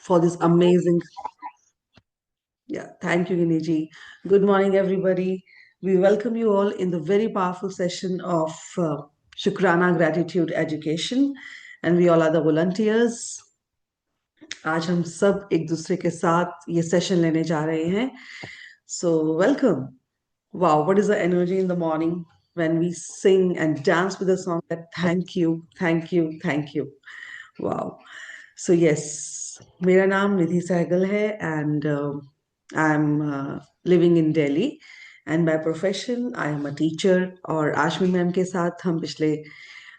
for this amazing. Yeah, thank you, Giniji. Good morning, everybody. We welcome you all in the very powerful session of Shukrana Gratitude Education, and we all are the volunteers. आज हम सब एक दूसरे के साथ ये session लेने जा रहे हैं. So welcome. Wow, what is the energy in the morning when we sing and dance with a song that thank you, thank you, thank you. Wow. So yes, मेरा नाम निधि सहगल है and I'm living in Delhi and by profession I am a teacher और Ashmi ma'am के साथ हम पिछले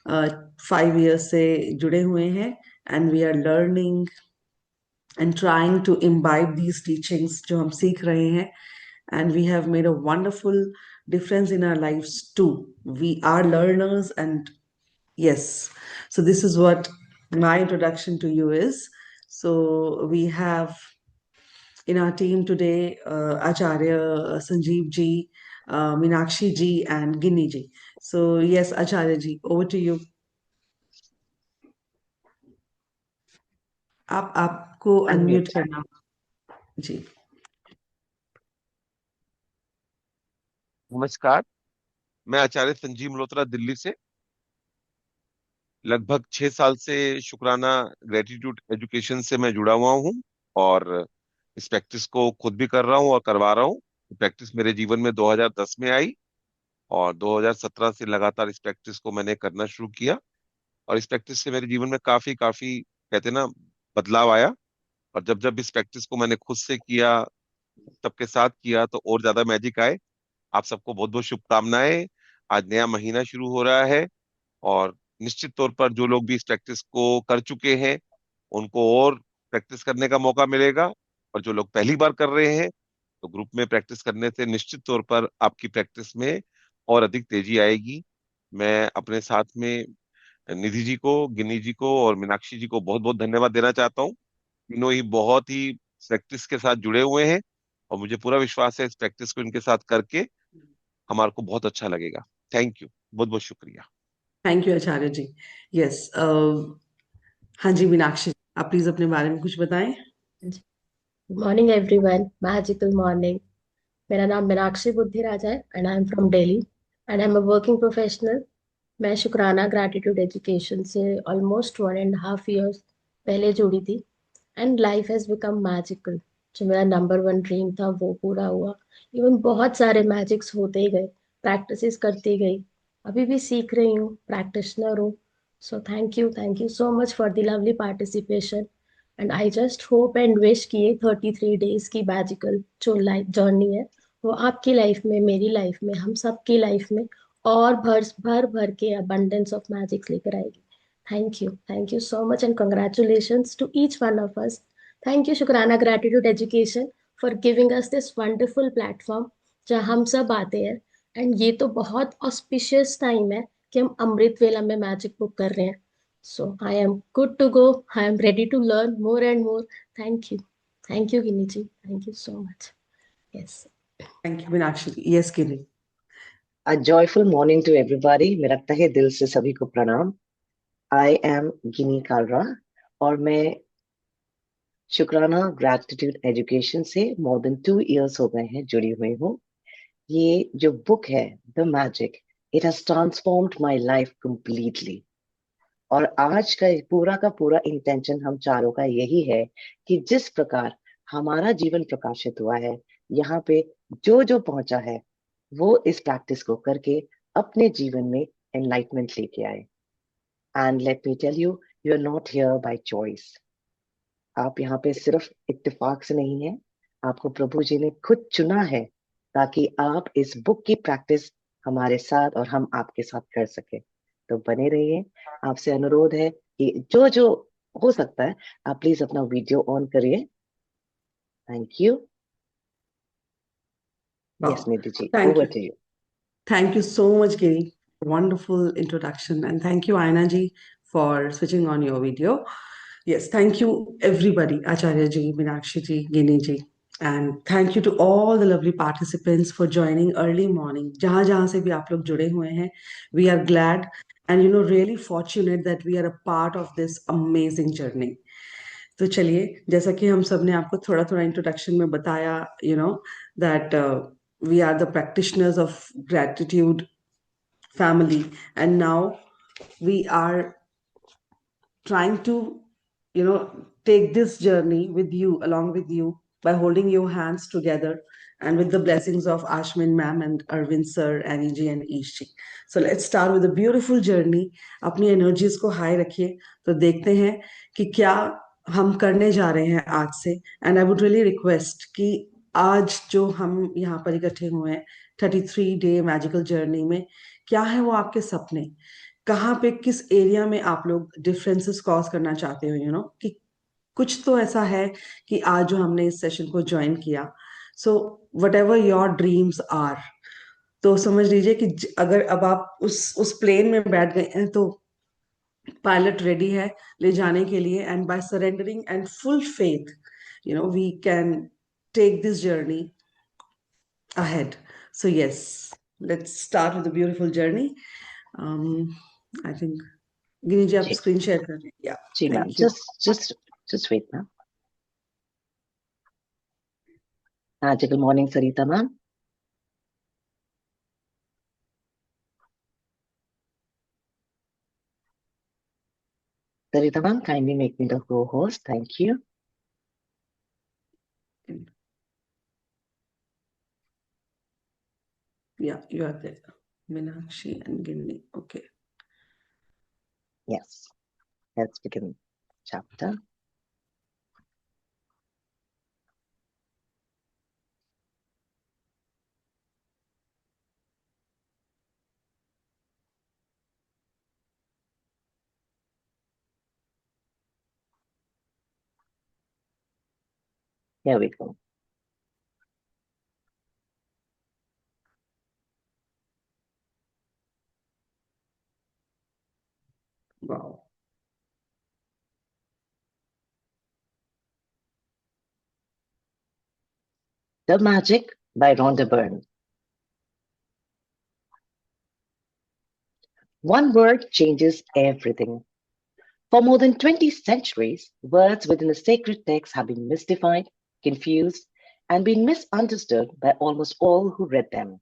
5 years से जुड़े हुए हैं and we are learning and trying to imbibe these teachings जो हम सीख रहे हैं and we have made a wonderful difference in our lives too. We are learners and yes, so this is what my introduction to you is. So we have in our team today Acharya Sanjeev ji, Meenakshi ji, and Ginni ji. So yes, Acharya ji, over to you. आप आपको unmute Unmute. करना जी. नमस्कार, मैं आचार्य संजीव मल्होत्रा दिल्ली से लगभग 6 साल से शुक्राना ग्रेटिट्यूड एजुकेशन से मैं जुड़ा हुआ हूँ और इस प्रैक्टिस को खुद भी कर रहा हूँ और करवा रहा हूँ. प्रैक्टिस मेरे जीवन में 2010 में आई और 2017 से लगातार इस प्रैक्टिस को मैंने करना शुरू किया और इस प्रैक्टिस से मेरे जीवन में काफी काफी कहते हैं ना बदलाव आया. और जब जब इस प्रैक्टिस को मैंने खुद से किया, सबके साथ किया तो और ज्यादा मैजिक आए. आप सबको बहुत बहुत शुभकामनाएं. आज नया महीना शुरू हो रहा है और निश्चित तौर पर जो लोग भी इस प्रैक्टिस को कर चुके हैं उनको और प्रैक्टिस करने का मौका मिलेगा और जो लोग पहली बार कर रहे हैं तो ग्रुप में प्रैक्टिस करने से निश्चित तौर पर आपकी प्रैक्टिस में और अधिक तेजी आएगी. मैं अपने साथ में निधि जी को, गिनी जी को और मीनाक्षी जी को बहुत बहुत धन्यवाद देना चाहता हूँ. तीनों ही बहुत ही प्रैक्टिस के साथ जुड़े हुए हैं और मुझे पूरा विश्वास है इस प्रैक्टिस को इनके साथ करके हमारे को बहुत अच्छा लगेगा. थैंक यू, बहुत बहुत शुक्रिया. Thank you Acharya ji. Yes, हाँ जी मीनाक्षी, आप प्लीज अपने बारे में कुछ बताएं. Good morning, everyone. Magical morning. मेरा नाम मीनाक्षी बुद्धिराज है and I'm from Delhi and I'm a working professional. मैं शुक्राना ग्रैटिट्यूड एजुकेशन से almost 1.5 years पहले जुड़ी थी and life has become magical. जो मेरा नंबर 1 ड्रीम था वो पूरा हुआ. इवन बहुत सारे मैजिक्स होते ही गए, प्रैक्टिसेस करती गई, अभी भी सीख रही हूँ, प्रैक्टिशनर हूँ. So thank you so much for the lovely participation and I just hope and wish कि ये 33 डेज की मैजिकल जो लाइफ जर्नी है वो आपकी लाइफ में, मेरी लाइफ में, हम सबकी लाइफ में और भर भर भर के abundance of magic लेकर आएगी. Thank you so much and congratulations to each one of us. Thank you Shukrana Gratitude Education for giving us this wonderful platform जहाँ हम सब आते हैं एंड ये तो बहुत ऑस्पिशियस टाइम है कि हम अमृत वेला में मैजिक बुक कर रहे हैं. So I am good to go, I am ready to learn more and more. Thank you Ginni ji, thank you so much. Yes, thank you Meenakshi. Yes Ginni. A joyful morning to everybody. मेरा तहे दिल से सभी को प्रणाम. I am गिनी कालरा और मैं शुक्राना ग्रैटिट्यूड एजुकेशन से more than 2 years हो गए हैं जुड़ी हुई हूँ. ये जो बुक है The Magic, it has transformed my life completely. और आज का पूरा इंटेंशन हम चारों का यही है कि जिस प्रकार हमारा जीवन प्रकाशित हुआ है, यहाँ पे जो जो पहुंचा है वो इस प्रैक्टिस को करके अपने जीवन में एनलाइटमेंट लेके आए. And let me tell you, you are not here by choice. आप यहाँ पे सिर्फ इत्तेफाक से नहीं है, आपको प्रभु जी ने खुद चुना है ताकि आप इस बुक की प्रैक्टिस हमारे साथ और हम आपके साथ कर सके. तो बने रहिए. आपसे अनुरोध है कि जो जो हो सकता है आप प्लीज अपना वीडियो ऑन करिए. Thank you. Yes, Nidhi ji, Thank over you. to you. Thank you so much, Giri. Wonderful introduction. And thank you, Aina ji, for switching on your video. Yes, thank you, everybody. Acharya ji, Meenakshi ji, Gini ji. And thank you to all the lovely participants for joining early morning. जहाँ जहाँ से भी आप लोग जुड़े हुए हैं, we are glad and really fortunate that we are a part of this amazing journey. तो चलिए, जैसा कि हम सब ने आपको थोड़ा थोड़ा इंट्रोडक्शन में बताया, that we are the practitioners of gratitude family, and now we are trying to take this journey with you, along with you, by holding your hands together, and with the blessings of Ashmin ma'am and Arvind sir, Annie ji and Ishi. So let's start with a beautiful journey. अपनी energies को high रखिए, तो देखते हैं कि क्या हम करने जा रहे हैं आज से. And I would really request कि आज जो हम यहाँ पर इकट्ठे हुए हैं 33 day मैजिकल जर्नी में, क्या है वो आपके सपने, कहाँ पे, किस एरिया में आप लोग डिफरेंसेस कॉज करना चाहते हो, कि कुछ तो ऐसा है कि आज जो हमने इस सेशन को ज्वाइन किया, so whatever your dreams are, तो समझ लीजिए कि अगर अब आप उस प्लेन में बैठ गए हैं, तो पायलट रेडी है ले जाने के लिए, and by surrendering and full faith, we can take this journey ahead. So yes, let's start with a beautiful journey. I think Ginni ji आप जी स्क्रीन शेयर कर रहे हैं. या जी ma'am, thank you. just wait ma'am. Magical morning, Sarita ma'am. Sarita ma'am, kindly make me the co-host. Thank you. Yeah, you are there. Meenakshi and Ginni. Okay. Yes, let's begin chapter. Here we go. Wow. The Magic by Rhonda Byrne. One word changes everything. For more than 20 centuries, words within a sacred text have been mystified, confused, and been misunderstood by almost all who read them.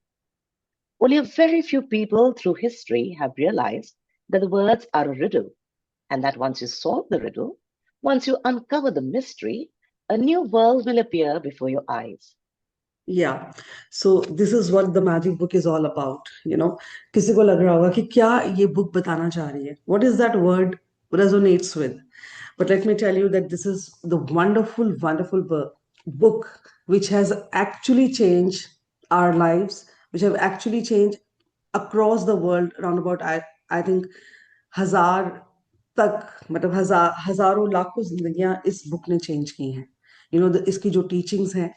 Only a very few people through history have realized that the words are a riddle, and that once you solve the riddle, once you uncover the mystery, a new world will appear before your eyes. Yeah. So this is what the magic book is all about. किसी को लग रहा होगा कि क्या ये book बताना चाह रही है. What is that word resonates with? But let me tell you that this is the wonderful, wonderful book which has actually changed our lives, which have actually changed across the world around about, I think, हजार तक, मतलब हजारों लाखों जिंदगियां इस book ने change की हैं. इसकी जो टीचिंग्स हैं,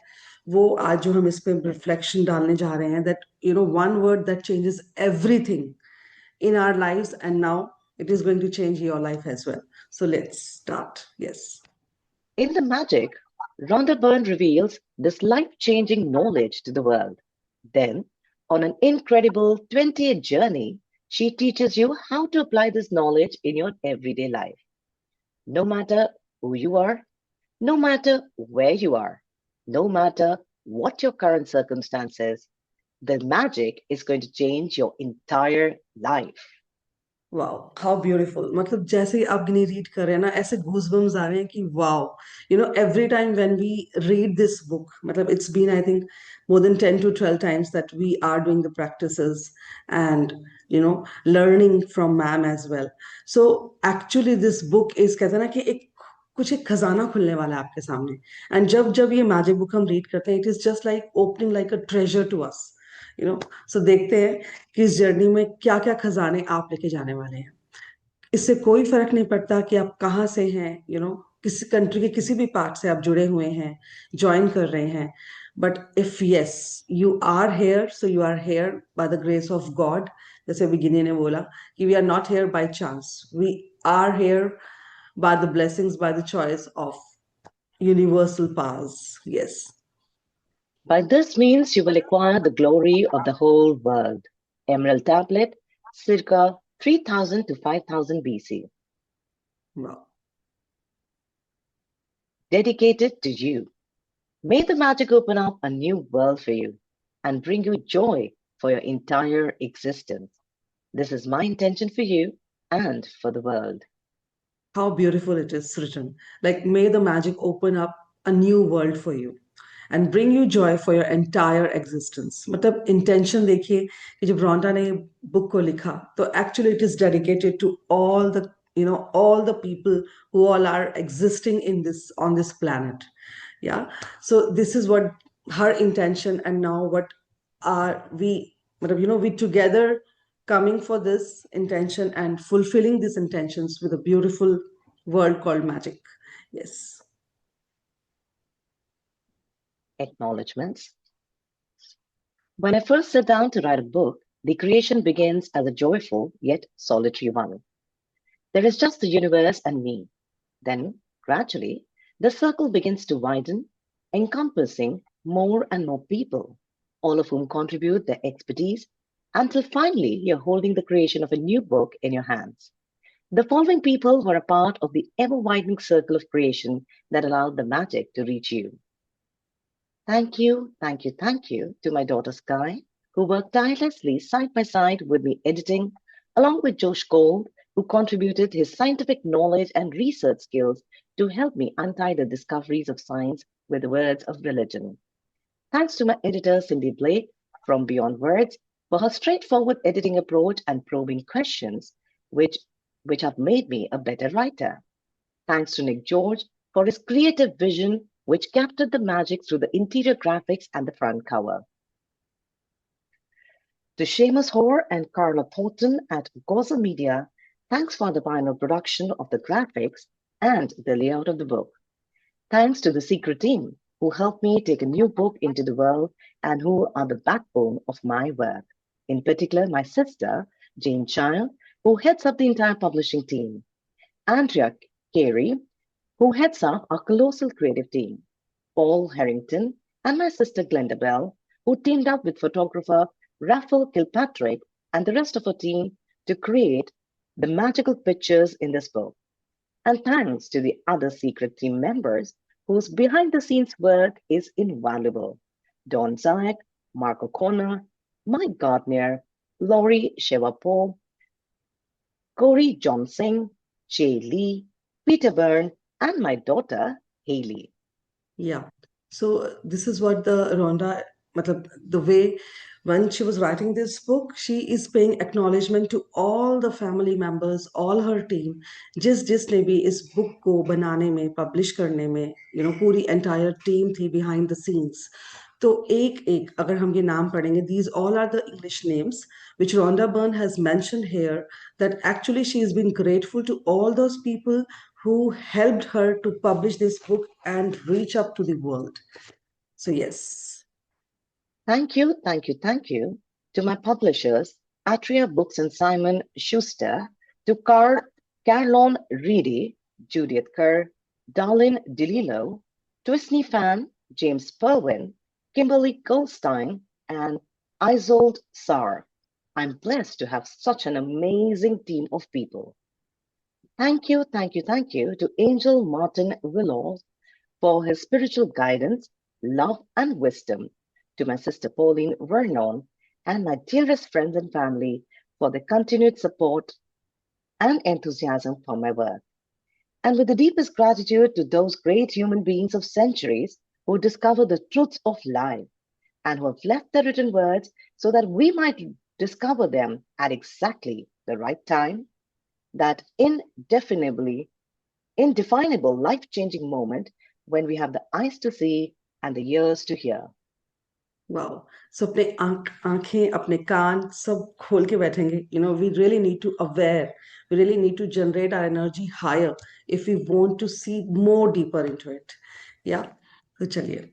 वो आज जो हम इस पे रिफ्लेक्शन डालने जा रहे हैं, that one word that changes everything in our lives, and now it is going to change your life as well. So let's start. Yes. In The Magic, Rhonda Byrne reveals this life-changing knowledge to the world. Then, on an incredible 20-year journey, she teaches you how to apply this knowledge in your everyday life. No matter who you are, no matter where you are, no matter what your current circumstances, the magic is going to change your entire life. Wow, how beautiful. मतलब जैसे ही आप गिनी read कर रहे हैं ना, ऐसे goosebumps आ रहे हैं कि wow, every time when we read this book, मतलब it's been I think more than 10 to 12 times that we are doing the practices, and learning from ma'am as well. So actually this book is, कहते हैं ना कि एक खजाना खुलने वाला है आपके सामने. एंड जब जब ये मैजिक बुक हम रीड करते हैं, it is just like opening like a treasure to us. So देखते हैं कि इस जर्नी में क्या क्या खजाने आप लेके जाने वाले हैं. इससे कोई फर्क नहीं पड़ता कि आप कहाँ से हैं, किसी कंट्री के किसी भी पार्ट से आप जुड़े हुए हैं, ज्वाइन कर रहे हैं. But if yes you are here, so you are here by the grace of God. जैसे बिगिनी ने बोला कि we are not here by chance, we are here by the blessings, by the choice of universal powers. Yes. By this means, you will acquire the glory of the whole world. Emerald Tablet, circa 3000 to 5000 BC. Wow. dedicated to you. May the magic open up a new world for you and bring you joy for your entire existence. This is my intention for you and for the world. How beautiful it is written. Like, may the magic open up a new world for you and bring you joy for your entire existence. मतलब intention देखिए कि जब रोंडा ने book को लिखा तो actually it is dedicated to all the, all the people who all are existing in this, on this planet. Yeah. So this is what her intention, and now what are we, we together coming for this intention and fulfilling these intentions with a beautiful world called magic. Yes. Acknowledgements. When I first sat down to write a book, the creation begins as a joyful yet solitary one. There is just the universe and me. Then, gradually, the circle begins to widen, encompassing more and more people, all of whom contribute their expertise, until finally you're holding the creation of a new book in your hands. The following people were a part of the ever widening circle of creation that allowed the magic to reach you. Thank you, thank you, thank you to my daughter Sky, who worked tirelessly side by side with me editing, along with Josh Gold, who contributed his scientific knowledge and research skills to help me untie the discoveries of science with the words of religion. Thanks to my editor Cindy Blake from Beyond Words for her straightforward editing approach and probing questions, which have made me a better writer. Thanks to Nick George for his creative vision, which captured the magic through the interior graphics and the front cover. To Seamus Hoare and Carla Thornton at Goza Media, thanks for the final production of the graphics and the layout of the book. Thanks to the Secret team, who helped me take a new book into the world and who are the backbone of my work. In particular, my sister, Jane Child, who heads up the entire publishing team. Andrea Carey, who heads up our colossal creative team, Paul Harrington, and my sister Glenda Bell, who teamed up with photographer Raphael Kilpatrick and the rest of our team to create the magical pictures in this book. And thanks to the other secret team members whose behind-the-scenes work is invaluable. Don Zayek, Mark O'Connor, Mike Gardner, Laurie Shevapo, Corey Johnson, Jay Lee, Peter Byrne, and my daughter, Haley. Yeah. So this is what the Rhonda, the way when she was writing this book, she is paying acknowledgement to all the family members, all her team, जिसने भी इस book को बनाने में, publish करने में, पूरी entire team थी behind the scenes. तो एक एक अगर हम ये नाम पढ़ेंगे, these all are the English names which Rhonda Byrne has mentioned here, that actually she has been grateful to all those people who helped her to publish this book and reach up to the world. So yes. Thank you, thank you, thank you to my publishers, Atria Books and Simon Schuster, to Carlon Reedy, Juliet Kerr, Darlene DeLillo, Twisney Fan, James Perwin, Kimberly Goldstein, and Isolde Saar. I'm blessed to have such an amazing team of people. Thank you, thank you, thank you to Angel Martin Willow for his spiritual guidance, love, and wisdom, to my sister Pauline Vernon, and my dearest friends and family for their continued support and enthusiasm for my work. And with the deepest gratitude to those great human beings of centuries who discovered the truths of life and who have left their written words so that we might discover them at exactly the right time, that indefinable, life-changing moment when we have the eyes to see and the ears to hear. Wow. So अपने आंखें, अपने कान सब खोल के बैठेंगे. We really need to aware. We really need to generate our energy higher if we want to see more deeper into it. Yeah. तो चलिए.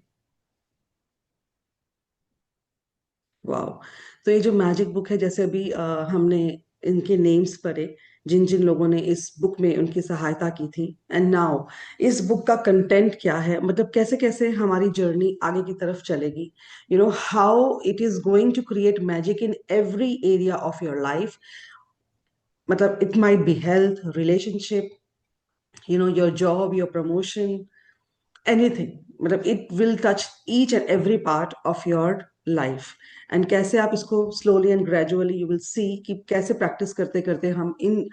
Wow. तो ये जो मैजिक बुक है, जैसे अभी हमने इनके नेम्स पढ़े जिन जिन लोगों ने इस बुक में उनकी सहायता की थी, एंड नाउ इस बुक का कंटेंट क्या है, मतलब कैसे कैसे हमारी जर्नी आगे की तरफ चलेगी, how it is going to create magic in every area of your life. मतलब it might be health, relationship, your job, your promotion, anything, मतलब it will touch each and every part of your life. And कैसे आप इसको slowly and gradually you will see कि कैसे practice करते करते हम इन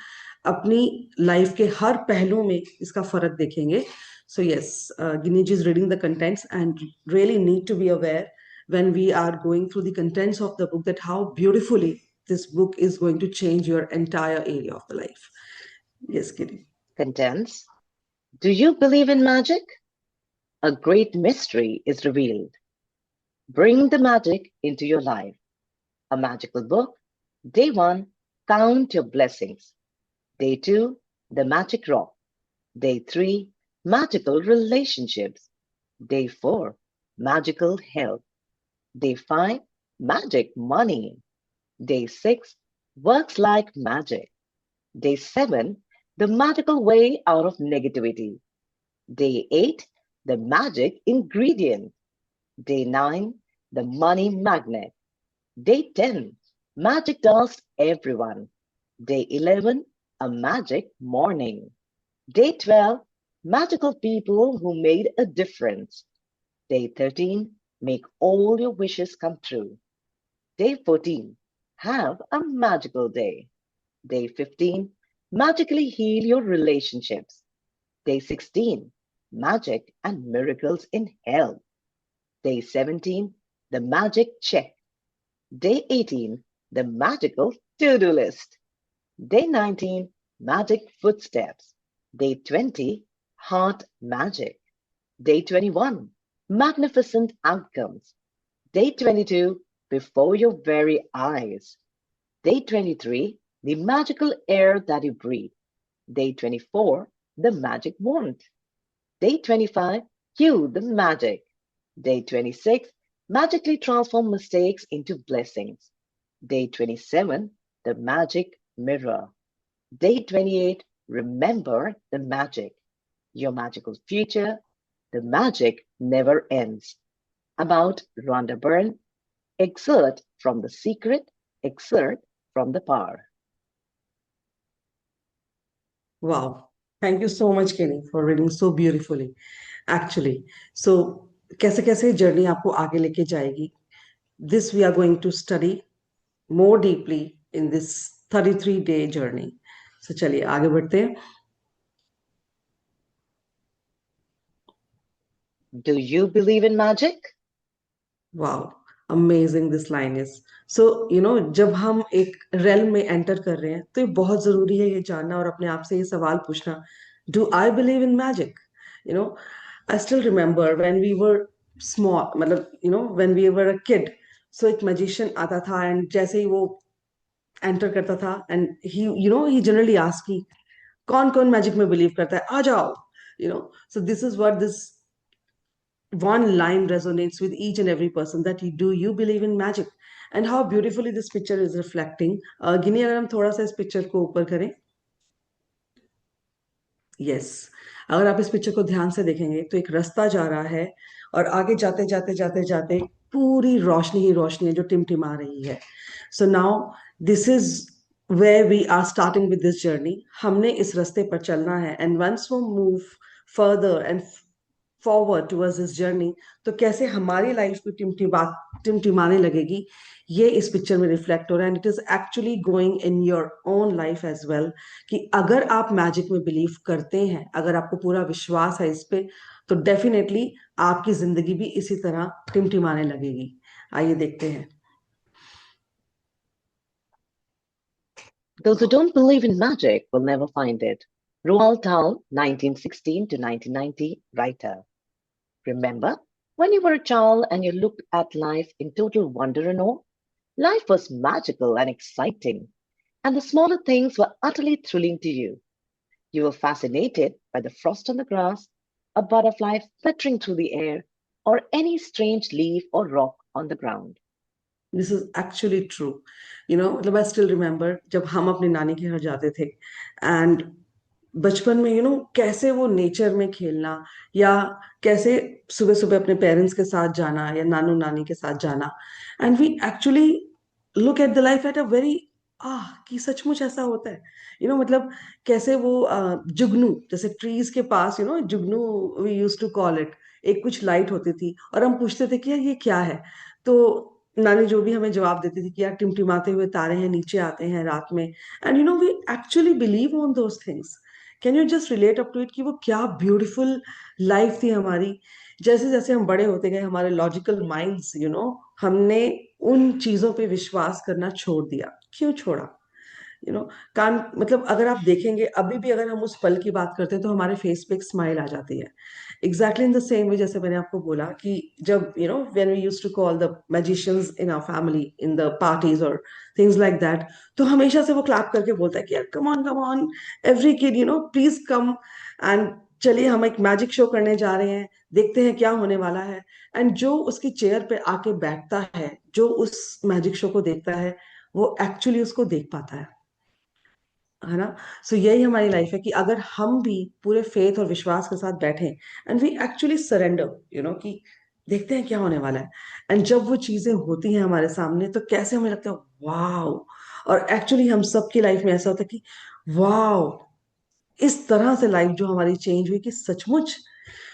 अपनी लाइफ के हर पहलू में इसका फर्क देखेंगे. So yes, Ginesh is reading the contents and really need to be aware when we are going through the contents of the book that how beautifully this book is going to change your entire area of the life. Yes, Ginesh. Contents. Do you believe in magic? A great mystery is revealed. Bring the magic into your life. A magical book. Day 1, count your blessings. Day 2, the magic rock. Day 3, magical relationships. Day 4, magical health. Day 5, magic money. Day 6, works like magic. Day 7, the magical way out of negativity. Day 8, the magic ingredient. Day 9, the money magnet. Day 10, magic dust everyone. Day 11, a magic morning. Day 12, magical people who made a difference. Day 13, make all your wishes come true. Day 14, have a magical day. Day 15, magically heal your relationships. Day 16, magic and miracles in health. Day 17, the magic check. Day 18, the magical to-do list. Day 19, magic footsteps. Day 20, heart magic. Day 21, magnificent outcomes. Day 22, before your very eyes. Day 23, the magical air that you breathe. Day 24, the magic wand. Day 25, cue the magic. Day 26, magically transform mistakes into blessings. Day 27, the magic mirror. Day 28, remember the magic. Your magical future, the magic never ends. About Rhonda Byrne, exert from the secret, exert from the power. Wow. Thank you so much, Kenny, for reading so beautifully. Actually, so कैसे कैसे journey आपको आगे लेके जाएगी, this we are going to study more deeply in this 33-day journey. So चलिए आगे बढ़ते हैं. Do you believe in magic? Wow, amazing this line is. So, you know, जब हम एक realm में enter कर रहे हैं, तो ये बहुत जरूरी है ये जानना और अपने आप से ये सवाल पूछना, do I believe in magic? You know, I still remember when we were small, मतलब, you know, when we were a kid, so एक magician आता था and जैसे ही वो enter करता था and he generally asked कि कौन कौन magic में believe करता है, आ जाओ, you know. So this is what this one line resonates with each and every person that do you believe in magic, and how beautifully this picture is reflecting. गिनी अगर हम थोड़ा सा इस पिक्चर को ऊपर करें. यस, अगर आप इस पिक्चर को ध्यान से देखेंगे तो एक रास्ता जा रहा है और आगे जाते जाते जाते जाते पूरी रोशनी ही रोशनी है जो टिमटिमा रही है. So now this is where we are starting with this journey. हमने इस रास्ते पर चलना है and once we move further and forward towards this journey, तो कैसे हमारी लाइफ भी टिमटिमाने लगेगी, ये इस पिक्चर में रिफ्लेक्ट हो रहा है. And it is actually going in your own life as well कि अगर आप मैजिक में बिलीव करते हैं, अगर आपको पूरा विश्वास है इस पे, तो डेफिनेटली आपकी जिंदगी भी इसी तरह टिमटिमाने लगेगी. आइए देखते हैं. Those who don't believe in magic will never find it. Roald Dahl, 1916 to 1990, writer. Remember, when you were a child and you looked at life in total wonder and awe? Life was magical and exciting, and the smaller things were utterly thrilling to you. You were fascinated by the frost on the grass, a butterfly fluttering through the air, or any strange leaf or rock on the ground. This is actually true. You know, मतलब I still remember जब हम अपनी नानी के घर जाते थे and बचपन में कैसे वो नेचर में खेलना, या कैसे सुबह सुबह अपने पेरेंट्स के साथ जाना या नानू नानी के साथ जाना, and we actually look at the life at a very कि सचमुच ऐसा होता है, मतलब कैसे वो जुगनू, जैसे ट्रीज के पास, जुगनू we use to call it, एक कुछ लाइट होती थी और हम पूछते थे कि यार ये क्या है, तो नानी जो भी हमें जवाब देती थी कि यार टिमटिमाते हुए तारे हैं, नीचे आते हैं रात में, and we actually believe on those things. Can you just relate up to it कि वो क्या ब्यूटीफुल लाइफ थी हमारी। जैसे जैसे हम बड़े होते गए, हमारे लॉजिकल माइंड्स, हमने उन चीजों पे विश्वास करना छोड़ दिया। क्यों छोड़ा? यू नो कान मतलब अगर आप देखेंगे, अभी भी अगर हम उस पल की बात करते हैं तो हमारे फेस पे एक स्माइल आ जाती है। Exactly in the same way, जैसे मैंने आपको बोला कि जब when we used to call the magicians in our family in the parties और थिंग्स लाइक दैट, तो हमेशा से वो क्लैप करके बोलता है कि यार come on every kid, please come, and चलिए हम एक मैजिक शो करने जा रहे हैं, देखते हैं क्या होने वाला है। एंड जो उसकी चेयर पे आके बैठता है, जो उस मैजिक शो को देखता है, वो एक्चुअली उसको देख पाता है ना। सो यही हमारी लाइफ है कि अगर हम भी पूरे फेथ और विश्वास के साथ बैठें एंड वी एक्चुअली सरेंडर, कि देखते हैं क्या होने वाला है, एंड जब वो चीजें होती हैं हमारे सामने तो कैसे हमें लगता है वाओ। और एक्चुअली हम सबकी लाइफ में ऐसा होता है कि वाओ, इस तरह से लाइफ जो हमारी चेंज हुई कि सचमुच।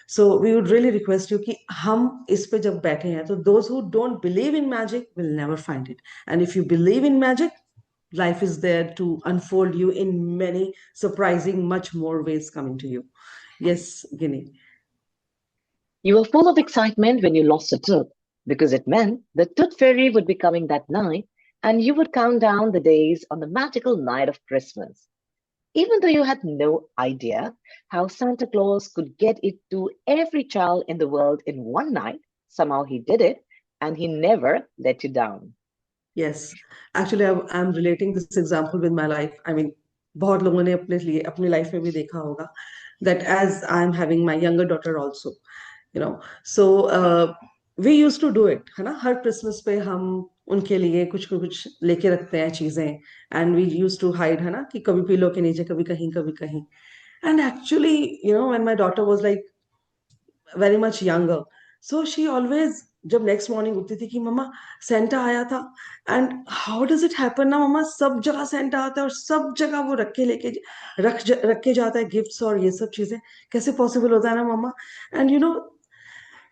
So we would really request you कि हम इस पे जब बैठे हैं, तो those who don't believe in magic will never find it, and if you believe in magic, life is there to unfold you in many surprising, much more ways coming to you. Yes, Ginny. You were full of excitement when you lost a tooth because it meant the tooth fairy would be coming that night and you would count down the days on the magical night of Christmas. Even though you had no idea how Santa Claus could get it to every child in the world in one night, somehow he did it and he never let you down. Yes, actually, I'm relating this example with my life. I mean, बहुत लोगों ने अपने लिए अपनी life में भी देखा होगा that as I'm having my younger daughter also, so we used to do it, है ना। हर क्रिसमस पे हम उनके लिए कुछ कुछ लेके रखते हैं चीजें, and we use to hide, है ना, कि कभी पिलो के नीचे, कभी कहीं कभी कहीं। And actually when my daughter was like very much younger, so she always, जब नेक्स्ट मॉर्निंग उठती थी कि मम्मा सेंटा आया था, and how does it happen ना मम्मा, सब जगह सेंटा आता है और सब जगह वो रख के जाता है गिफ्ट्स और ये सब चीजें, कैसे पॉसिबल होता है ना मम्मा। एंड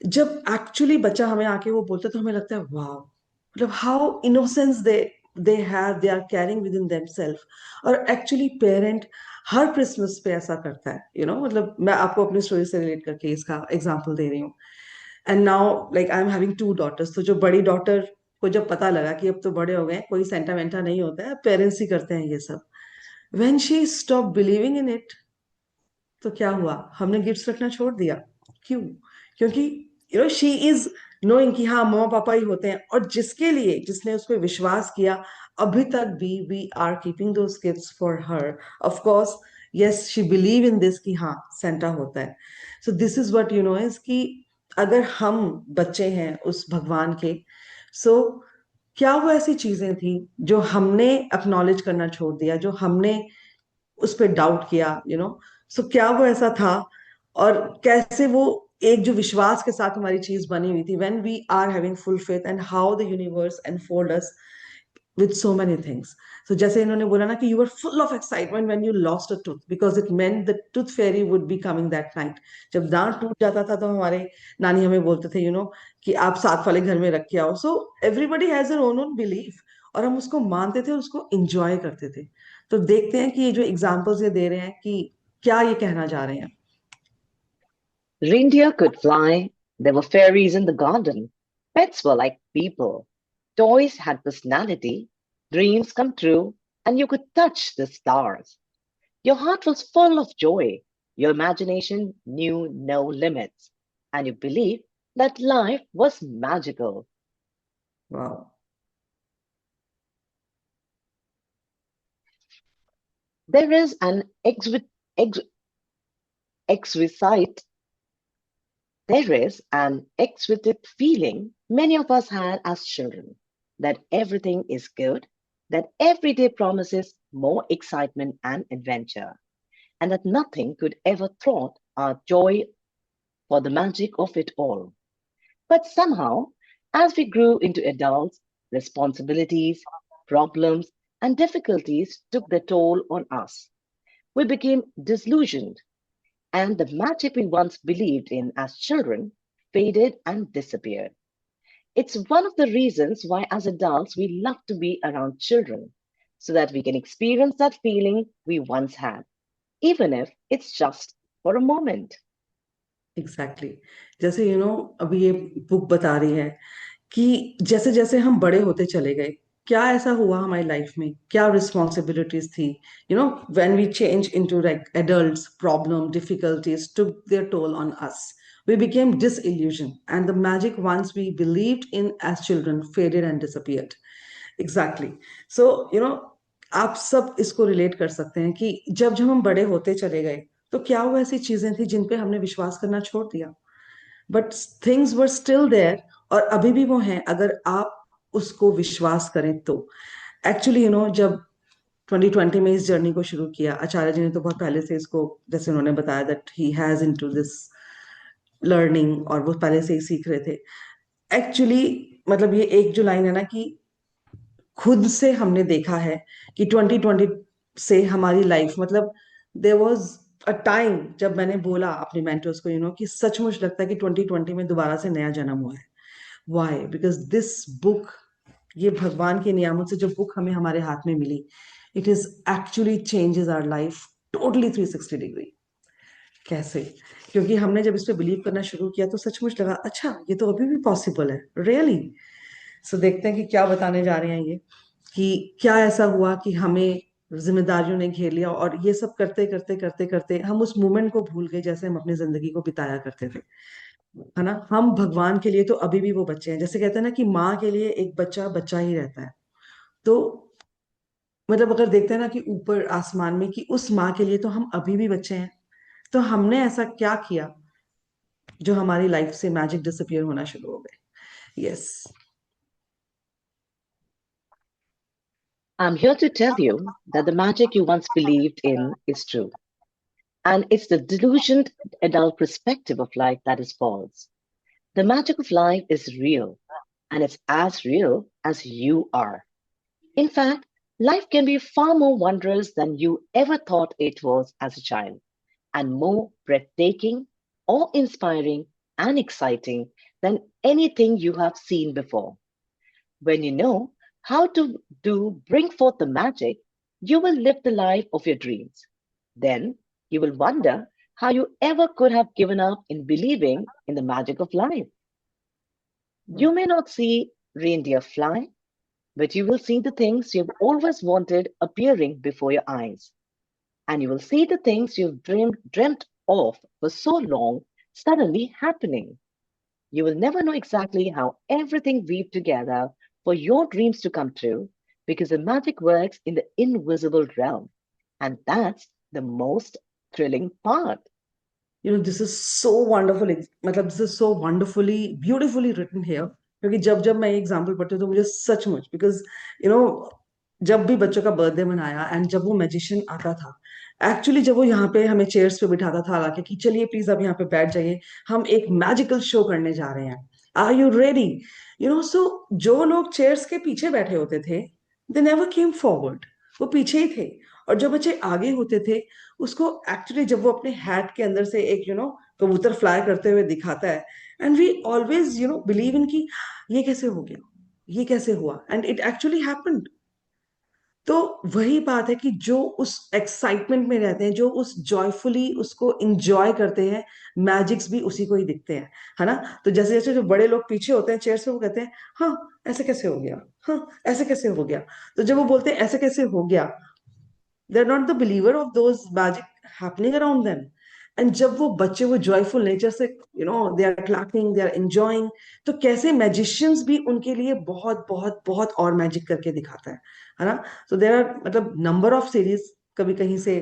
जब एक्चुअली बच्चा हमें आके वो बोलता है तो हमें लगता है वाह, मतलब how innocence they are carrying within themselves. और एक्चुअली पेरेंट हर क्रिसमस पे ऐसा करता है, मतलब मैं आपको अपनी स्टोरी से रिलेट करके इसका एग्जांपल दे रही हूँ। And now like I am having 2 daughters, तो जो बड़ी डॉटर को जब पता लगा कि अब तो बड़े हो गए, कोई सेंटा वेंटा नहीं होता है, पेरेंट्स ही करते हैं ये सब, when she stop believing in it, तो क्या हुआ, हमने गिफ्ट्स रखना छोड़ दिया। क्यों? क्योंकि शी इज नोइंग कि हाँ मम्मा पापा ही होते हैं, और जिसके लिए जिसने उस पर विश्वास किया, अभी तक भी we are keeping those gifts for her. Of course yes, she believe in this कि हाँ सेंटा होता है। So this is what is कि अगर हम बच्चे हैं उस भगवान के, सो क्या वो ऐसी चीजें थी जो हमने अक्नॉलेज करना छोड़ दिया, जो हमने उस पर डाउट किया, सो क्या वो ऐसा था, और कैसे वो एक जो विश्वास के साथ हमारी चीज बनी हुई थी, when we are having full faith, and how the universe unfold us with so many things. So जैसे इन्होंने बोला ना कि you were full of excitement when you lost a tooth because it meant the tooth fairy would be coming that night. जब दांत टूट जाता था तो हमारे नानी हमें बोलते थे कि आप साथ वाले घर में रख के आओ। So everybody has their own belief, और हम उसको मानते थे, उसको enjoy करते थे। तो देखते हैं कि ये जो एग्जाम्पल्स ये दे रहे हैं कि क्या ये कहना जा रहे हैं। Reindeer could fly, there were fairies in the garden, pets were like people, toys had personality, dreams come true, and you could touch the stars. Your heart was full of joy, your imagination knew no limits, and you believed that life was magical. Wow. There is an exquisite There is an exquisite feeling many of us had as children that everything is good, that every day promises more excitement and adventure, and that nothing could ever thwart our joy for the magic of it all. But somehow, as we grew into adults, responsibilities, problems, and difficulties took their toll on us. We became disillusioned, and the magic we once believed in as children faded and disappeared. It's one of the reasons why, as adults, we love to be around children so that we can experience that feeling we once had, even if it's just for a moment. Exactly जैसे अभी ये book बता रही है कि जैसे जैसे हम बड़े होते चले गए, क्या ऐसा हुआ हमारी लाइफ में, क्या रिस्पॉन्सिबिलिटीज थी, when we change into like adults, problem difficulties took their toll on us. We became disillusioned, and the magic once we believed in as children faded and disappeared. Exactly. So, आप सब इसको relate कर सकते हैं कि जब जब हम बड़े होते चले गए तो क्या वो ऐसी चीजें थी जिन पे हमने विश्वास करना छोड़ दिया, but things were still there, और अभी भी वो हैं अगर आप उसको विश्वास करें तो। एक्चुअली जब 2020 में इस जर्नी को शुरू किया, आचार्य जी ने तो बहुत पहले से इसको, जैसे उन्होंने बताया that he has into this learning, और वो पहले से ही सीख रहे थे। एक्चुअली मतलब ये एक जो लाइन है ना कि खुद से हमने देखा है कि 2020 से हमारी लाइफ, मतलब देयर वाज अ टाइम जब मैंने बोला अपने मेंटर्स को कि सचमुच लगता है कि 2020 में दोबारा से नया जन्म हुआ है। व्हाई? बिकॉज दिस बुक, ये भगवान के नियामत से जो बुक हमें हमारे हाथ में मिली, it is actually changes our life totally 360 degree. कैसे? क्योंकि हमने जब इस पे बिलीव करना शुरू किया तो सचमुच लगा अच्छा ये तो अभी भी पॉसिबल है, रियली। सो देखते हैं कि क्या बताने जा रहे हैं ये, कि क्या ऐसा हुआ कि हमें जिम्मेदारियों ने घेर लिया, और ये सब करते करते करते करते हम उस मोमेंट को भूल गए जैसे हम अपनी जिंदगी को बिताया करते थे, है ना। हम भगवान के लिए तो अभी भी वो बच्चे हैं, जैसे कहते हैं ना कि माँ के लिए एक बच्चा बच्चा ही रहता है। तो मतलब अगर देखते हैं ना कि ऊपर आसमान में कि उस माँ के लिए तो हम अभी भी बच्चे हैं, तो हमने ऐसा क्या किया जो हमारी लाइफ से मैजिक डिसअपियर होना शुरू हो गए। Yes. I'm here to tell you that the magic you once believed in is true. And it's the delusioned adult perspective of life that is false. The magic of life is real, and it's as real as you are. In fact, life can be far more wondrous than you ever thought it was as a child, and more breathtaking, awe inspiring, and exciting than anything you have seen before. When you know how to bring forth the magic, you will live the life of your dreams. Then you will wonder how you ever could have given up in believing in the magic of life. You may not see reindeer fly, but you will see the things you've always wanted appearing before your eyes. And you will see the things you've dreamt of for so long suddenly happening. You will never know exactly how everything weaved together for your dreams to come true because the magic works in the invisible realm. And that's the most thrilling part. This is so wonderful, मतलब this is so wonderfully beautifully written here. क्योंकि जब जब मैं example पढ़ती हूँ तो मुझे सचमुच, बिकॉज यू नो जब भी बच्चों का बर्थडे मनाया एंड जब वो मैजिशियन आता था, एक्चुअली जब वो यहाँ पे हमें चेयर्स पे बिठाता था लाके कि चलिए प्लीज अब यहाँ पे बैठ जाइए, हम एक मैजिकल शो करने जा रहे हैं, आर यू रेडी? सो जो लोग चेयर्स के पीछे बैठे होते थे, दे नेवर केम फॉरवर्ड, वो पीछे ही थे। और जो बच्चे आगे होते थे, उसको एक्चुअली जब वो अपने हैट के अंदर से एक कबूतर फ्लाई करते हुए दिखाता है, and we always believe in कि ये कैसे हो गया, ये कैसे हुआ, एंड इट एक्चुअली हैपेंड। तो वही बात है कि जो उस एक्साइटमेंट में रहते हैं, जो उस जॉयफुली उसको इंजॉय करते हैं, मैजिक्स भी उसी को ही दिखते हैं, है ना। तो जैसे जैसे जो बड़े लोग पीछे होते हैं चेयर से, वो कहते हैं हाँ ऐसे कैसे हो गया, हाँ ऐसे कैसे हो गया। तो जब वो बोलते हैं ऐसे कैसे हो गया, they're not the believer of those magic happening around them. And जब वो बच्चे वो joyful nature से they are clapping, they are enjoying, तो कैसे magicians भी उनके लिए बहुत बहुत बहुत और magic करके दिखाता है ना। So there are मतलब number of series, कभी कहीं से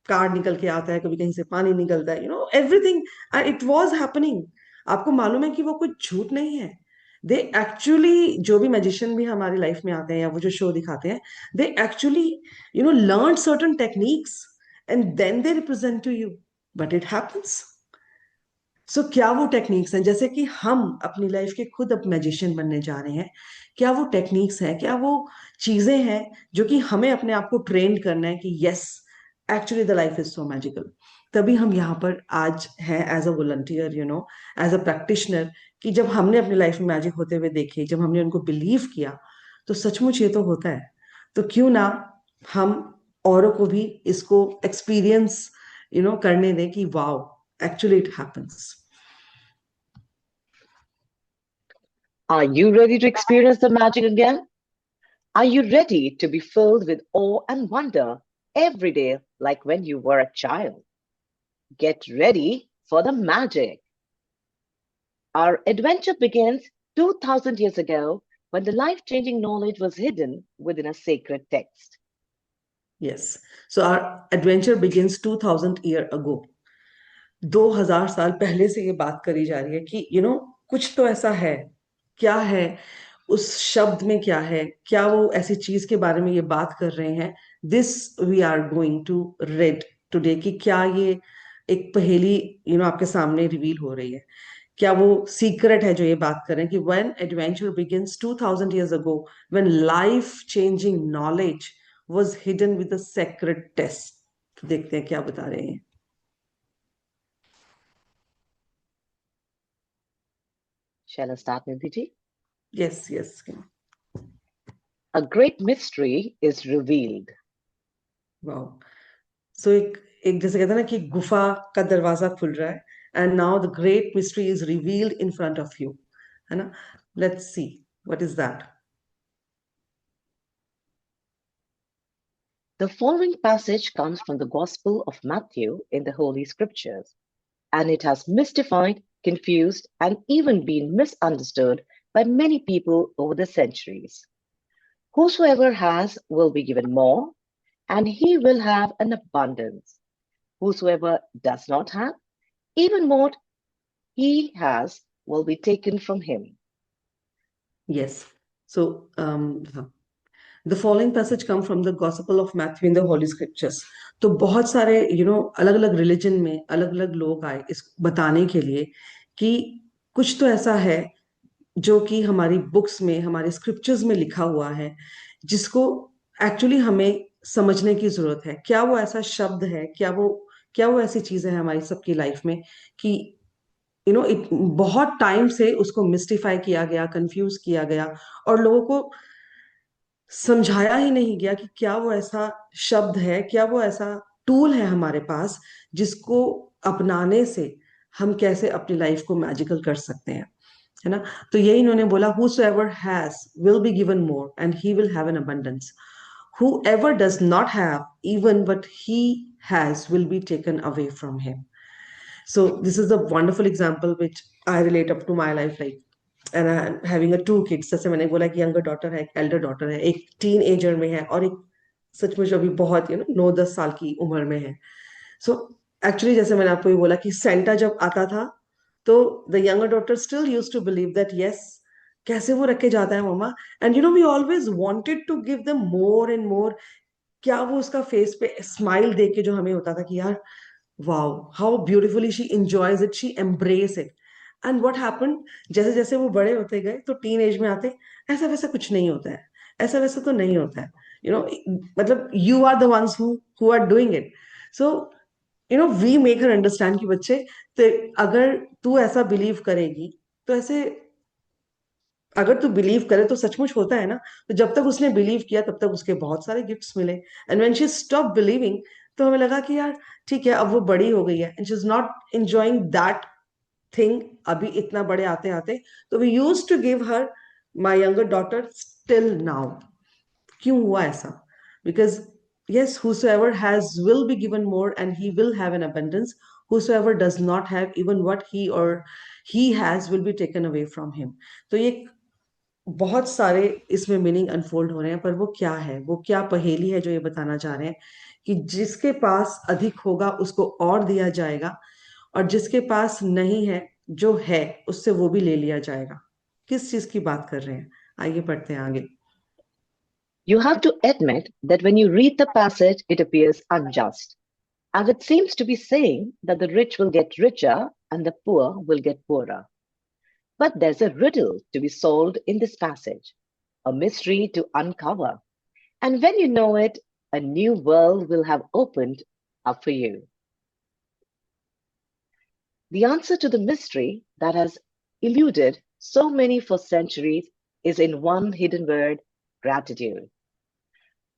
कार्ड निकल के आता है, कभी कहीं से पानी निकलता है, everything, and it was happening। आपको मालूम है कि वो कुछ झूठ नहीं है। दे एक्चुअली, जो भी मैजिशियन भी हमारी लाइफ में आते हैं या वो जो शो दिखाते हैं, they actually learn certain techniques and then they represent to you, but it happens। सो क्या वो टेक्निक्स हैं, जैसे कि हम अपनी लाइफ के खुद अब मैजिशियन बनने जा रहे हैं, क्या वो टेक्निक्स हैं, क्या वो चीजें हैं जो कि हमें अपने आप को ट्रेन करना है कि yes, actually the life is so magical. तभी हम यहाँ पर आज हैं as a volunteer, as a practitioner, कि जब हमने अपनी लाइफ में मैजिक होते हुए देखे, जब हमने उनको बिलीव किया, तो सचमुच ये तो होता है। तो क्यों ना हम औरों को भी इसको एक्सपीरियंस करने दें कि wow, actually it happens. Are you ready to experience the magic again? Are you ready to be filled with awe and wonder every day like when you were a child? Get ready for the magic. Our adventure begins 2000 years ago when the life-changing knowledge was hidden within a sacred text. Yes. So our adventure begins 2000 year ago. 2000 साल पहले से ये बात करी जा रही है कि कुछ तो ऐसा है। क्या है उस शब्द में, क्या है, क्या वो ऐसी चीज के बारे में ये बात कर रहे हैं? This we are going to read today, कि क्या ये एक पहेली आपके सामने रिवील हो रही है? क्या वो सीक्रेट है जो ये बात कर रहे हैं कि when adventure begins 2000 years ago, when life changing knowledge was hidden with the secret test? तो देखते हैं क्या बता रहे हैं। Shall I start, Nidhi ji? Yes yes. A great mystery is revealed. Wow. So एक एक जैसे कहते हैं ना कि गुफा का दरवाजा खुल रहा है, and now the great mystery is revealed in front of you, है ना? Let's see what is that. The following passage comes from the Gospel of Matthew in the Holy Scriptures, and it has mystified, confused, and even been misunderstood by many people over the centuries. Whosoever has will be given more, and he will have an abundance. Whosoever does not have, even what he has will be taken from him. Yes. So the following passage come from the Gospel of Matthew in the Holy Scriptures. तो बहुत सारे अलग अलग religion में अलग अलग लोग आए इस बताने के लिए कि कुछ तो ऐसा है जो कि हमारी बुक्स में, हमारे स्क्रिप्चर्स में लिखा हुआ है, जिसको एक्चुअली हमें समझने की जरूरत है। क्या वो ऐसा शब्द है, क्या वो ऐसी चीज है हमारी सबकी लाइफ में कि बहुत टाइम से उसको मिस्टिफाई किया गया, कंफ्यूज किया गया, और लोगों को समझाया ही नहीं गया कि क्या वो ऐसा शब्द है, क्या वो ऐसा टूल है हमारे पास, जिसको अपनाने से हम कैसे अपनी लाइफ को मैजिकल कर सकते हैं, है ना? तो यही इन्होंने बोला, whosoever has will be given more and he will have an abundance. Whoever does not have, even what he has will be taken away from him. So this is a wonderful example which I relate up to my life, like, and I'm having a two kids. जैसे मैंने बोला कि younger daughter है, एक elder daughter है, एक teenager में है, और एक सचमुच अभी बहुत 9-10 साल की उम्र में है। सो एक्चुअली जैसे मैंने आपको ये बोला कि सेंटा जब आता था, तो the younger daughter still use to believe that yes, कैसे वो रख के जाता है मम्मा, and we always wanted to give them more and more. क्या वो उसका फेस पे स्माइल देख के जो हमें होता था कि यार wow, how beautifully she enjoys it, she embrace it. And what happened, जैसे जैसे वो बड़े होते गए तो टीन एज में आते, ऐसा वैसा कुछ नहीं होता है, ऐसा वैसा तो नहीं होता है, मतलब you are the ones who are doing it. So we make her understand कि बच्चे, तो अगर तू ऐसा बिलीव करेगी, तो ऐसे अगर तू बिलीव करे तो सचमुच होता है ना। तो जब तक उसने बिलीव किया तब तक उसके बहुत सारे गिफ्ट्स मिले, and when she stop believing, तो हमें लगा कि यार ठीक है, अब वो बड़ी हो गई है and she is not enjoying that thing अभी इतना बड़े आते आते। तो we use to give her, my younger daughter, still now. क्यों हुआ ऐसा? Because yes, whosoever has will be given more and he will have an abundance. Whosoever does not have, even what he has will be taken away from him. तो ये बहुत सारे इसमें meaning unfold हो रहे हैं, पर वो क्या है, वो क्या पहेली है जो ये बताना चाह रहे हैं कि जिसके पास अधिक होगा उसको और दिया जाएगा, और जिसके पास नहीं है, जो है उससे वो भी ले लिया जाएगा। किस चीज की बात कर रहे हैं? आइए पढ़ते हैं आगे। You have to admit that when you read the passage, it appears unjust, as it seems to be saying that the rich will get richer and the poor will get poorer. But there's a riddle to be solved in this passage, a mystery to uncover. And when you know it, a new world will have opened up for you. The answer to the mystery that has eluded so many for centuries is in one hidden word: gratitude.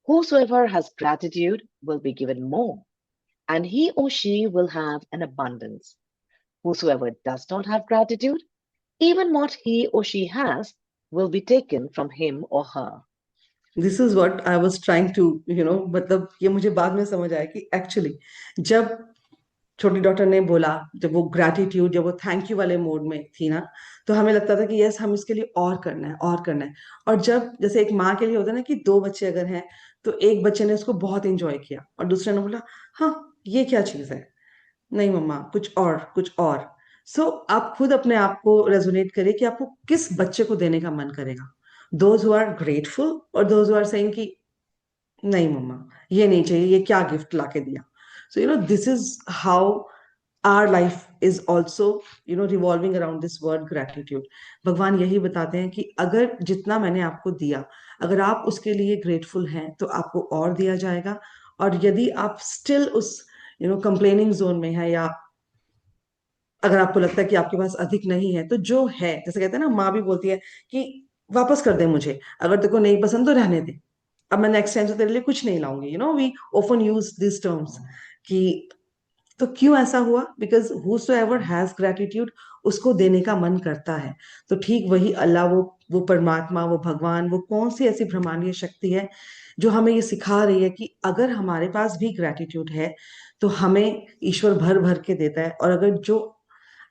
Whosoever has gratitude will be given more, and he or she will have an abundance. Whosoever does not have gratitude, even what he or she has will be taken from him or her. This is what I was trying to मतलब ये मुझे बाद में समझ आया कि actually जब छोटी डॉटर ने बोला, जब वो ग्रैटिट्यूड, जब वो थैंक यू वाले मोड में थी ना, तो हमें लगता था कि यस, हम इसके लिए और करना है और करना है। और जब जैसे एक माँ के लिए होता है ना कि दो बच्चे अगर हैं तो एक बच्चे ने उसको बहुत इंजॉय किया और दूसरे ने बोला हाँ ये क्या चीज है, नहीं मम्मा कुछ और कुछ और। सो आप खुद अपने आप को रेजोनेट करिए कि आपको किस बच्चे को देने का मन करेगा, दोज हु आर ग्रेटफुल और दोज हु आर सेइंग कि नहीं मम्मा ये नहीं चाहिए, ये क्या गिफ्ट लाके दिया। सो this is how our life is also revolving around this word gratitude। भगवान यही बताते हैं कि अगर जितना मैंने आपको दिया, अगर आप उसके लिए ग्रेटफुल हैं तो आपको और दिया जाएगा। और यदि आप स्टिल उस कंप्लेनिंग जोन में है, या अगर आपको लगता है कि आपके पास अधिक नहीं है, तो जो है, जैसे कहते हैं ना, माँ भी बोलती है कि वापस कर दे मुझे, अगर तेरे को नहीं पसंद तो रहने दे, अब मैं नेक्स्ट टाइम से तेरे लिए कुछ नहीं लाऊंगी। We often use this terms कि तो क्यों ऐसा हुआ? बिकॉज whosoever हैज ग्रेटिट्यूड, उसको देने का मन करता है। तो ठीक वही अल्लाह, वो परमात्मा, वो भगवान, वो कौन सी ऐसी ब्रह्मांडीय शक्ति है जो हमें ये सिखा रही है कि अगर हमारे पास भी ग्रेटिट्यूड है तो हमें ईश्वर भर भर के देता है। और अगर जो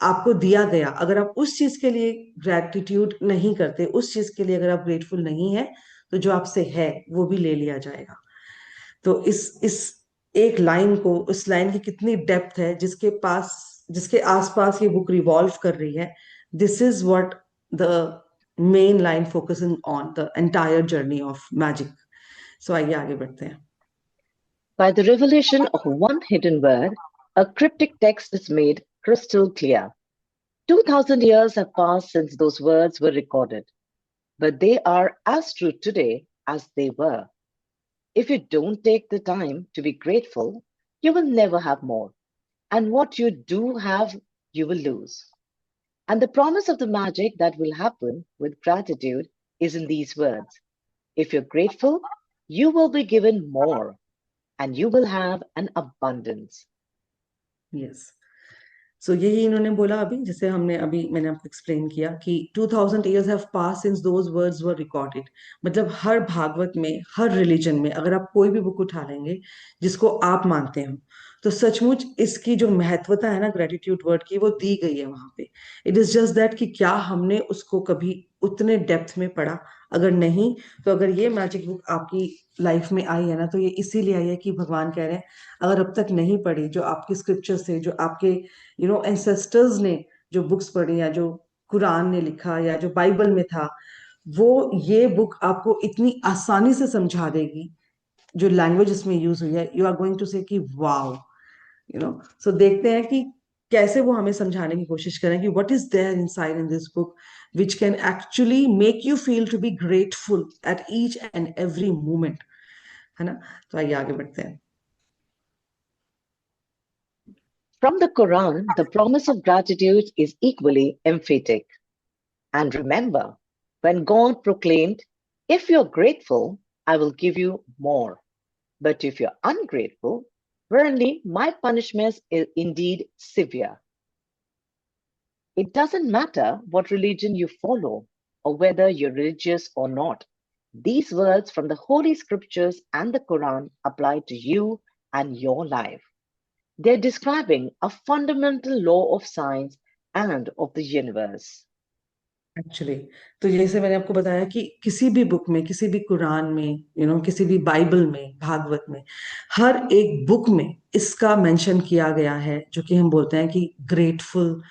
आपको दिया गया, अगर आप उस चीज के लिए ग्रेटिट्यूड नहीं करते, उस चीज के लिए अगर आप ग्रेटफुल नहीं है, तो जो आपसे है वो भी ले लिया जाएगा। तो इस एक लाइन को, उस लाइन की कितनी डेप्थ है, जिसके आसपास ये बुक रिवॉल्व कर रही है। This is what the main line focusing on the entire journey of magic. So आइए आगे बढ़ते हैं। By the revelation of one hidden word, a cryptic text is made crystal clear. 2000 years have passed since those words were recorded, but they are as true today as they were. If you don't take the time to be grateful, you will never have more. And what you do have, you will lose. And the promise of the magic that will happen with gratitude is in these words. If you're grateful, you will be given more, and you will have an abundance. Yes, so यही इन्होंने बोला अभी, जैसे मैंने आपको explain किया कि 2000 years have passed since those words were recorded। मतलब हर भागवत में, हर रिलीजन में अगर आप कोई भी बुक उठा लेंगे जिसको आप मानते हो, तो सचमुच इसकी जो महत्वता है ना ग्रेटिट्यूड वर्ड की, वो दी गई है वहां पे। इट इज जस्ट दैट कि क्या हमने उसको कभी उतने डेप्थ में पढ़ा। अगर नहीं, तो अगर ये मैजिक बुक आपकी लाइफ में आई है ना, तो ये इसीलिए आई है कि भगवान कह रहे हैं अगर अब तक नहीं पढ़ी, जो आपके स्क्रिप्चर से, जो आपके एंसेस्टर्स ने जो बुक्स पढ़ी, या जो कुरान ने लिखा, या जो बाइबल में था, वो ये बुक आपको इतनी आसानी से समझा देगी। जो लैंग्वेज इसमें यूज हुई है, यू आर गोइंग टू से कि वाओ। सो देखते हैं कि कैसे वो हमें समझाने की कोशिश करें कि what is there inside in this book which can actually make you feel to be grateful at each and every moment, है ना। तो आइए आगे बढ़ते हैं। From the Quran, the promise of gratitude is equally emphatic. And remember, when God proclaimed, if you're grateful, I will give you more. But if you're ungrateful, verily my punishment is indeed severe. It doesn't matter what religion you follow or whether you're religious or not. These words from the Holy Scriptures and the Quran apply to you and your life. They're describing a fundamental law of science and of the universe. Actually, तो जैसे मैंने आपको बताया कि किसी भी book में, किसी भी कुरान में, किसी भी बाइबल में, भागवत में, हर एक बुक में इसका मेंशन किया गया है, जो कि हम बोलते हैं कि ग्रेटफुल,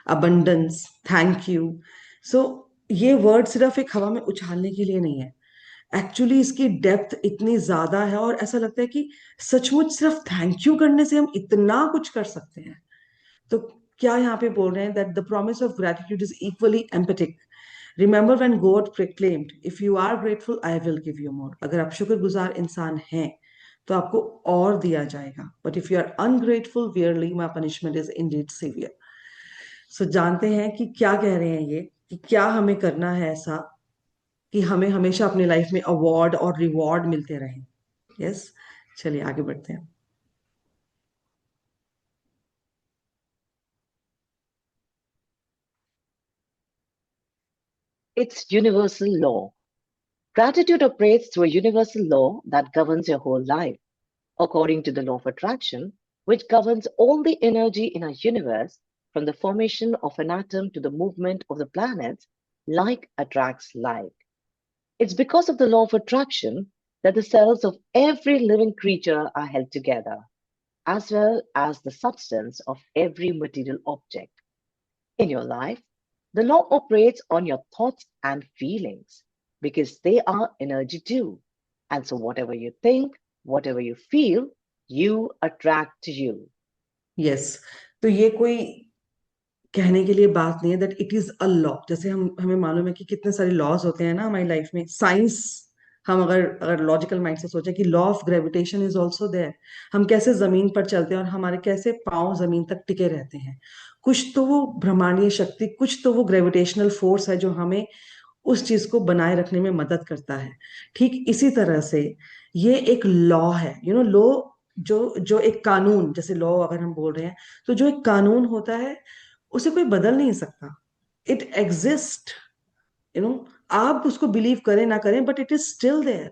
अबंडेंस, थैंक यू। सो ये वर्ड सिर्फ एक हवा में उछालने के लिए नहीं है। एक्चुअली इसकी डेप्थ इतनी ज्यादा है, और ऐसा लगता है कि सचमुच सिर्फ थैंक यू करने से हम इतना कुछ कर सकते हैं। तो क्या यहाँ पे बोल रहे हैं? That the promise of gratitude is equally empathic. Remember when God proclaimed, if you are grateful I will give you more. अगर आप शुक्रगुजार इंसान हैं तो आपको और दिया जाएगा. But if you are ungrateful, verily my punishment is indeed severe. So जानते हैं कि क्या कह रहे हैं ये, कि क्या हमें करना है ऐसा कि हमें हमेशा अपनी लाइफ में अवार्ड और रिवॉर्ड मिलते रहें. यस, चलिए आगे बढ़ते हैं. It's universal law. Gratitude operates through a universal law that governs your whole life. According to the law of attraction, which governs all the energy in our universe, from the formation of an atom to the movement of the planets, like attracts like. It's because of the law of attraction that the cells of every living creature are held together, as well as the substance of every material object. In your life, the law operates on your thoughts and feelings because they are energy too. And so, whatever you think, whatever you feel, you attract to you. Yes, तो ये कोई कहने के लिए बात नहीं है. That it is a law. जैसे हम हमें मालूम है कि कितने सारे लॉज होते हैं ना हमारी लाइफ में. साइंस, हम अगर अगर लॉजिकल माइंड से सोचे कि law of gravitation is also there. हम कैसे जमीन पर चलते हैं और हमारे कैसे पांव जमीन तक टिके रहते हैं. कुछ तो वो ब्रह्मांडीय शक्ति, कुछ तो वो ग्रेविटेशनल फोर्स है जो हमें उस चीज को बनाए रखने में मदद करता है. ठीक इसी तरह से ये एक लॉ है. लॉ, जो जो एक कानून, जैसे लॉ अगर हम बोल रहे हैं, तो जो एक कानून होता है उसे कोई बदल नहीं सकता. It exist. यू नो आप उसको बिलीव करें ना करें, but it is still there.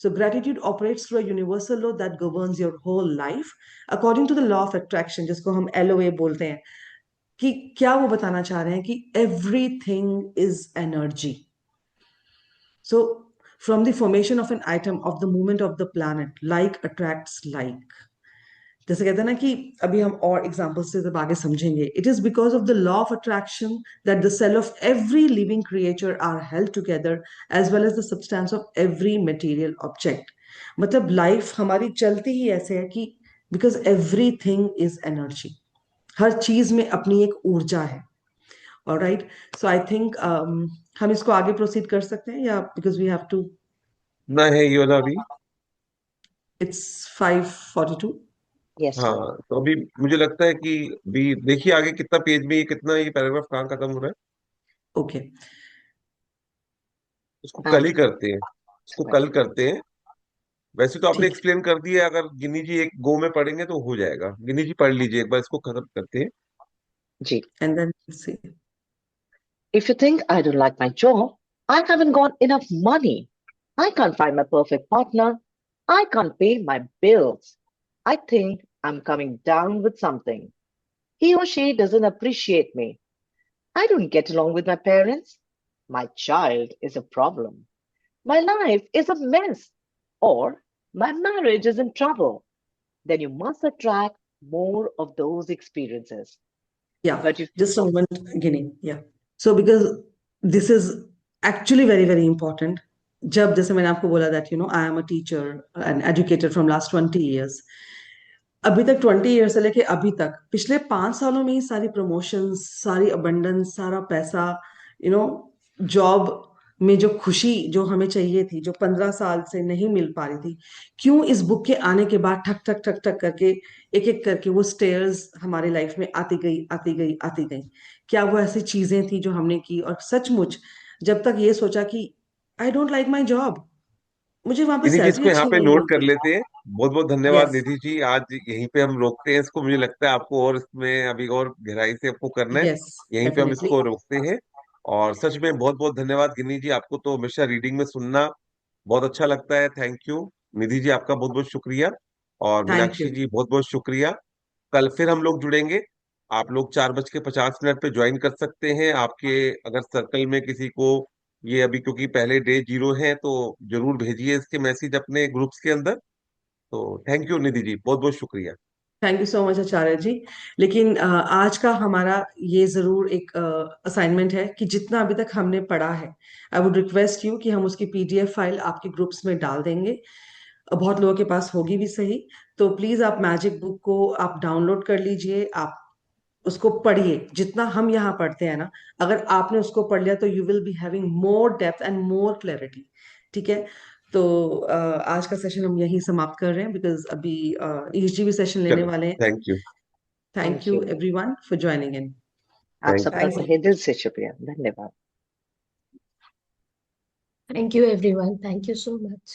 So gratitude operates through a universal law that governs your whole life according to the law of attraction, जिसको हम LOA बोलते हैं. कि क्या वो बताना चाह रहे हैं कि everything is energy. So from the formation of an atom, of the movement of the planet, like attracts like. जैसे कहते हैं ना कि अभी हम और एग्जाम्पल्स से जब आगे समझेंगे. It is because of the law of attraction that the cell of every living creature are held together as well as the substance of every material object. मतलब लाइफ हमारी चलती ही ऐसे है कि बिकॉज एवरीथिंग इज एनर्जी. हर चीज में अपनी एक ऊर्जा है. ऑलराइट, सो आई थिंक हम इसको आगे प्रोसीड कर सकते हैं, या बिकॉज वी हैव टू. ना है ये वाला अभी? इट्स 5:42. Yes, हाँ, sir. तो अभी मुझे लगता है कि भी देखिए आगे कितना पेज में, ये कितना, ये पैराग्राफ कहाँ खत्म हो रहा है. ओके. उसको कल ही करते हैं, उसको Right. कल करते हैं. वैसे तो आपने ठीक एक्सप्लेन कर दिया, अगर गिनी जी एक गो में पढ़ेंगे तो हो जाएगा. गिनी जी पढ़ लीजिए एक बार, इसको खत्म करते हैं. Ji. है. And then see. If you think I don't like my job, I haven't got enough money. I can't find my perfect partner. I can't pay my bills. I think I'm coming down with something. He or she doesn't appreciate me. I don't get along with my parents. My child is a problem. My life is a mess. Or my marriage is in trouble. Then you must attract more of those experiences. Yeah, But if just a moment, Ginny. Yeah. So because this is actually very, very important. जब जैसे मैंने आपको बोला that I am a teacher and educator from last 20 years. अभी तक 20 year से लेके अभी तक पिछले 5 सालों में ही सारी प्रमोशंस, सारी अबंडेंस, सारा पैसा, जॉब में जो खुशी जो हमें चाहिए थी, जो 15 साल से नहीं मिल पा रही थी, क्यों इस बुक के आने के बाद ठक ठक ठक ठक करके एक एक करके वो स्टेयर्स हमारे लाइफ में आती गई आती गई आती गई. क्या वो ऐसी चीजें थी जो हमने की, और सचमुच जब तक ये सोचा कि I don't like my job, मुझे वहां पर इन्हीं चीज सैलरी को यहाँ अच्छी पे नहीं नोट कर मिलती. लेते हैं. बहुत बहुत धन्यवाद यस. निधि जी. आज यहीं पे हम रोकते हैं इसको. मुझे लगता है आपको और इसमें अभी और गहराई से आपको करना है. यस, यहीं पे हम डेफिनेटली. इसको रोकते हैं. और सच में बहुत बहुत धन्यवाद गिनी जी. आपको तो हमेशा रीडिंग में सुनना बहुत अच्छा लगता है. Thank you. निधि जी आपका बहुत बहुत शुक्रिया. और थैंक मीनाक्षी यू. जी बहुत बहुत शुक्रिया. कल फिर हम लोग जुड़ेंगे. आप लोग 4:50 पे ज्वाइन कर सकते हैं. आपके अगर सर्कल में किसी को ये अभी, क्योंकि पहले डे 0 है, तो जरूर भेजिए इसके मैसेज अपने ग्रुप्स के अंदर. तो थैंक यू निधि जी, बहुत बहुत शुक्रिया. थैंक यू सो मच आचार्य जी. लेकिन आज का हमारा ये जरूर एक असाइनमेंट है कि जितना अभी तक हमने पढ़ा है, आई वुड रिक्वेस्ट यू कि हम उसकी PDF फाइल आपके ग्रुप्स में डाल देंगे. बहुत लोगों के पास होगी भी सही. तो प्लीज आप मैजिक बुक को आप डाउनलोड कर लीजिए. आप उसको पढ़िए, जितना हम यहाँ पढ़ते हैं ना, अगर आपने उसको पढ़ लिया तो you will be having more depth and more clarity. ठीक है, तो आज का सेशन हम यहीं समाप्त कर रहे हैं, बिकॉज अभी ईएसजी भी सेशन लेने चलो, वाले हैं। Thank you. Thank thank you you. Everyone for joining in. आप थैंक सबका थैंक्स। तहे दिल से शुक्रिया, धन्यवाद। Thank you, everyone. Thank you so much.